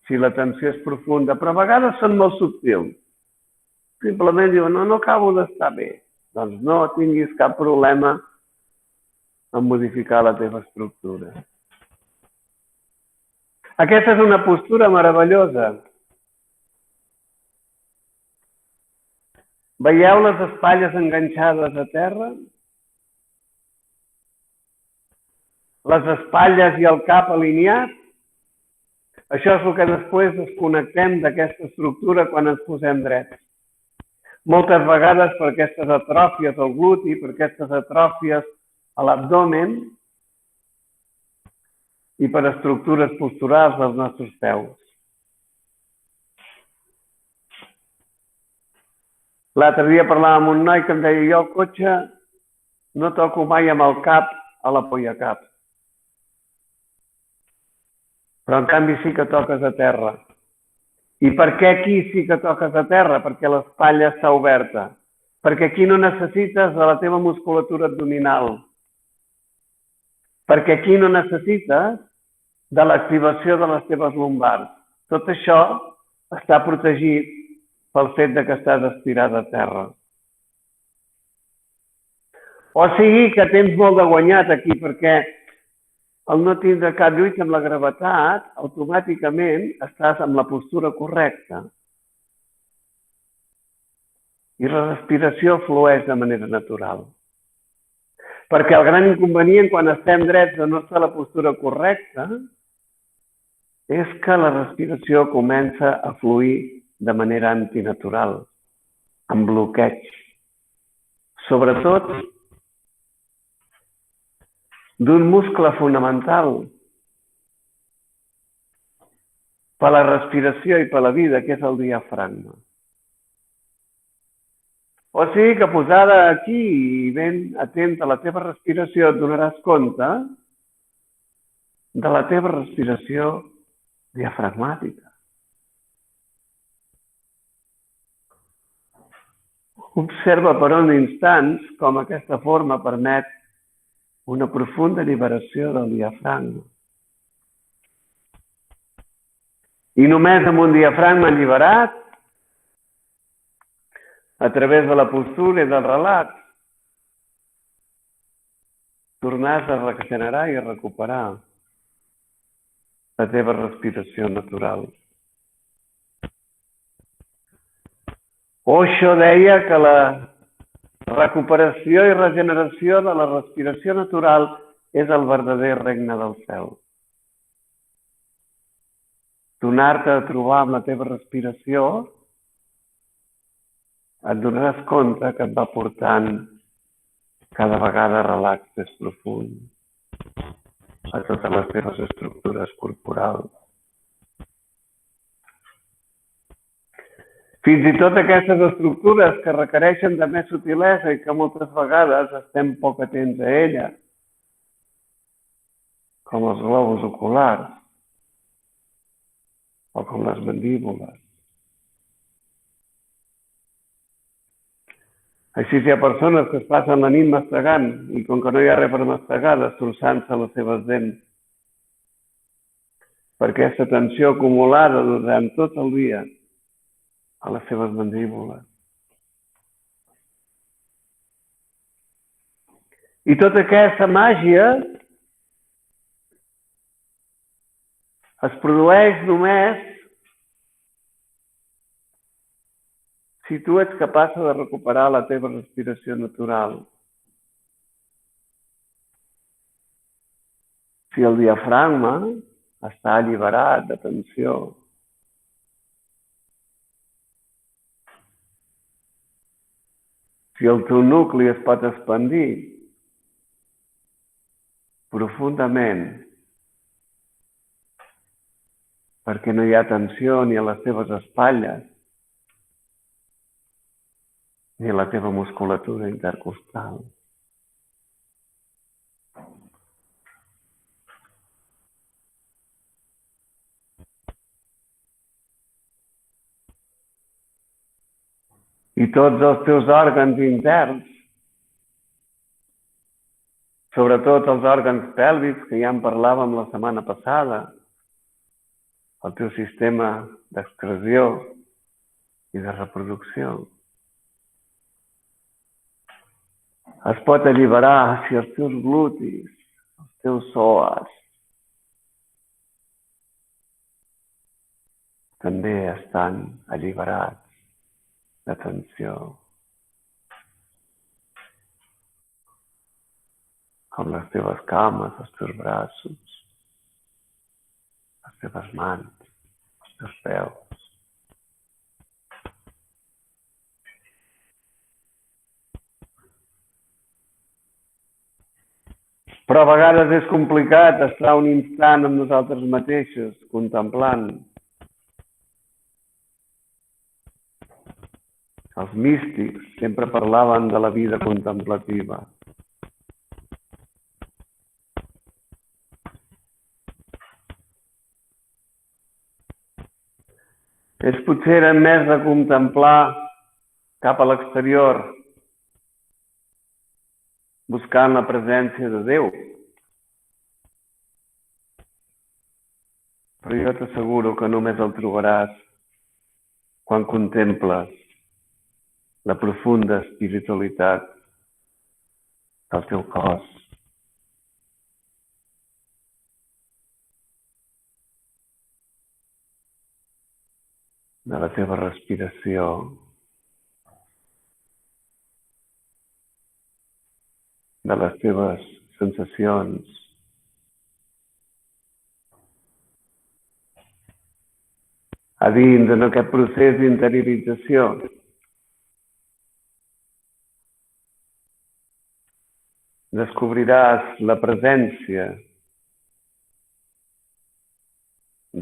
si la tensió és profunda, però a vegades són molt subtils. Simplement diuen, no acabo d'estar bé. Doncs no tinguis cap problema en modificar la teva estructura. Aquesta és una postura meravellosa. Veieu les espatlles enganxades a terra? Les espatlles i el cap alineats? Això és el que després desconnectem d'aquesta estructura quan ens posem drets. Moltes vegades per aquestes atròfies al gluti, per aquestes atròfies a l'abdomen i per estructures posturals dels nostres peus. L'altre dia parlava amb un noi que em deia, jo al cotxe no toco mai amb el cap a l'apoyacap. Però en canvi sí que toques a terra. I per què aquí sí que toques a terra? Perquè l'espatlla està oberta. Perquè aquí no necessites de la teva musculatura abdominal. Perquè aquí no necessites de l'activació de les teves lumbars. Tot això està protegit pel fet que estàs estirat a terra. O sigui que tens molt de guanyat aquí, perquè al no tindre cap lluita amb la gravetat, automàticament estàs en la postura correcta. I la respiració flueix de manera natural. Perquè el gran inconvenient quan estem drets de no estar a la postura correcta és que la respiració comença a fluir de manera antinatural, amb bloqueig. Sobretot d'un muscle fonamental per la respiració i per la vida, que és el diafragma. O sigui que posada aquí i ben atenta a la teva respiració et donaràs compte de la teva respiració diafragmàtica. Observa per uns instants com aquesta forma permet una profunda alliberació del diafragma. I només amb un diafragma alliberat, a través de la postura i del relax, tornaràs a regenerar i a recuperar la teva respiració natural. Osho deia que la recuperació i regeneració de la respiració natural és el verdader regne del cel. Donar-te a trobar amb la teva respiració, et donaràs compte que et va portant cada vegada relax més profund a totes les teves estructures corporals. Fins i tot aquestes estructures que requereixen de més sutilesa i que moltes vegades estem poc atents a elles, com els globus oculars o com les mandíbules. Així hi ha persones que es passen la nit mastegant i com que no hi ha res per mastegar, destrossant-se les seves dents. Per aquesta tensió acumulada durant tot el dia a les seves mandíbules. I tota aquesta màgia es produeix només Si tu ets capaç de recuperar la teva respiració natural, si el diafragma està alliberat de tensió, si el teu nucli es pot expandir profundament perquè no hi ha tensió ni a les teves espatlles ni a la teva musculatura intercostal. I tots els teus òrgans interns, sobretot els òrgans pèlvics que ja en parlàvem la setmana passada, el teu sistema d'excreció i de reproducció, es pot alliberar si els teus glutis, els teus psoas, també estan alliberats de tensió, com les teves cames, els teus braços, les teves mans, els teus peus. Però a vegades és complicat estar un instant amb nosaltres mateixos, contemplant. Els místics sempre parlaven de la vida contemplativa. Ells potser eren més de contemplar cap a l'exterior, buscant la presència de Déu. Però jo t'asseguro que només el trobaràs quan contemples la profunda espiritualitat del teu cos. De la teva respiració, de les teves sensacions, a dins en aquest procés d'interiorització. Descobriràs la presència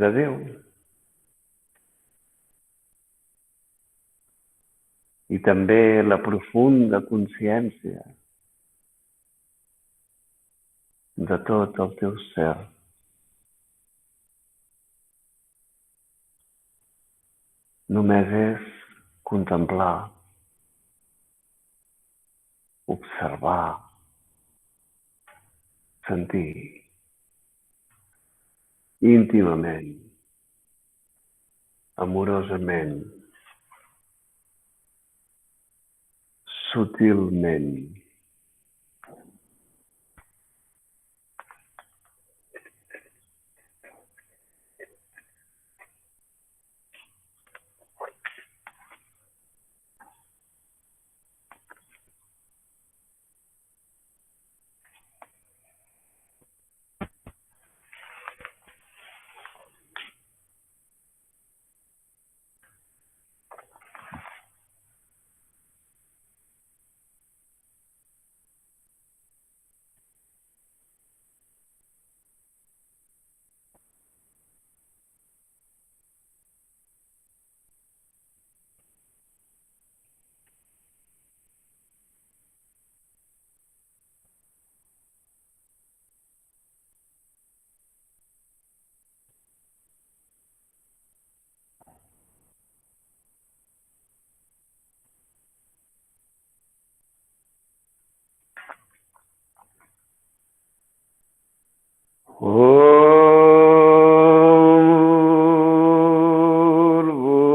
de Déu i també la profunda consciència de tot el teu ser. Només és contemplar, observar, sentir íntimament, amorosament, sutilment.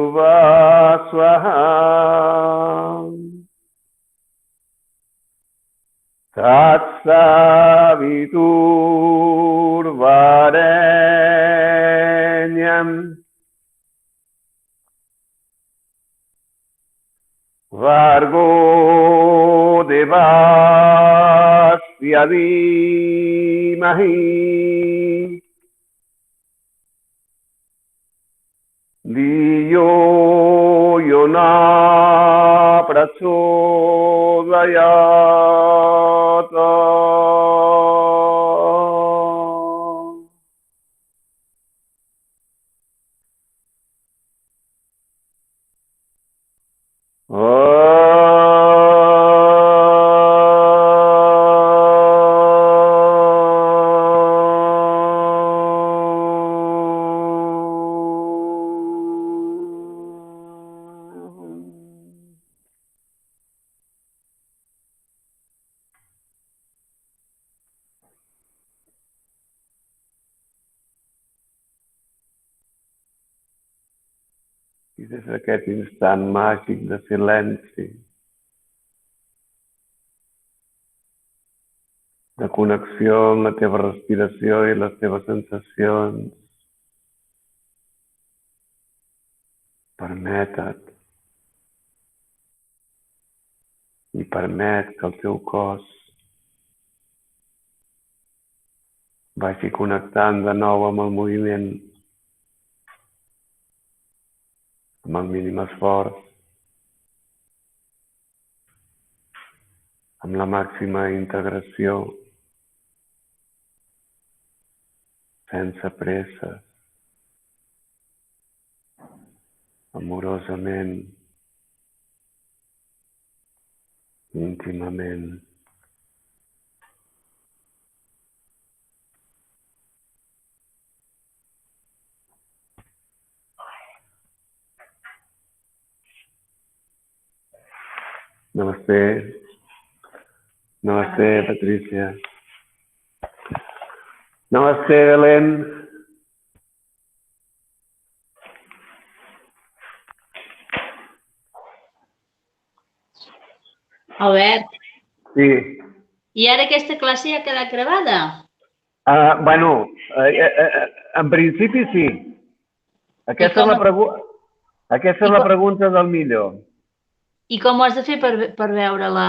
Bhuvah Swaha Tatsaviturvarenyam Vargo devasya dhimahi Diyo yona prachodayata. I des d'aquest instant màgic de silenci, de connexió amb la teva respiració i les teves sensacions, permeta't i permet que el teu cos vagi connectant de nou amb el moviment, amb el mínim esforç, amb la màxima integració, sense presses, amorosament, íntimament. Namaste. Namaste, Patricia. Namaste, Belén. Albert, Sí. i ara aquesta classe ja ha quedat gravada? Bueno, en principi sí. Aquesta és la pregunta del millor. I com ho has de fer per veure-la?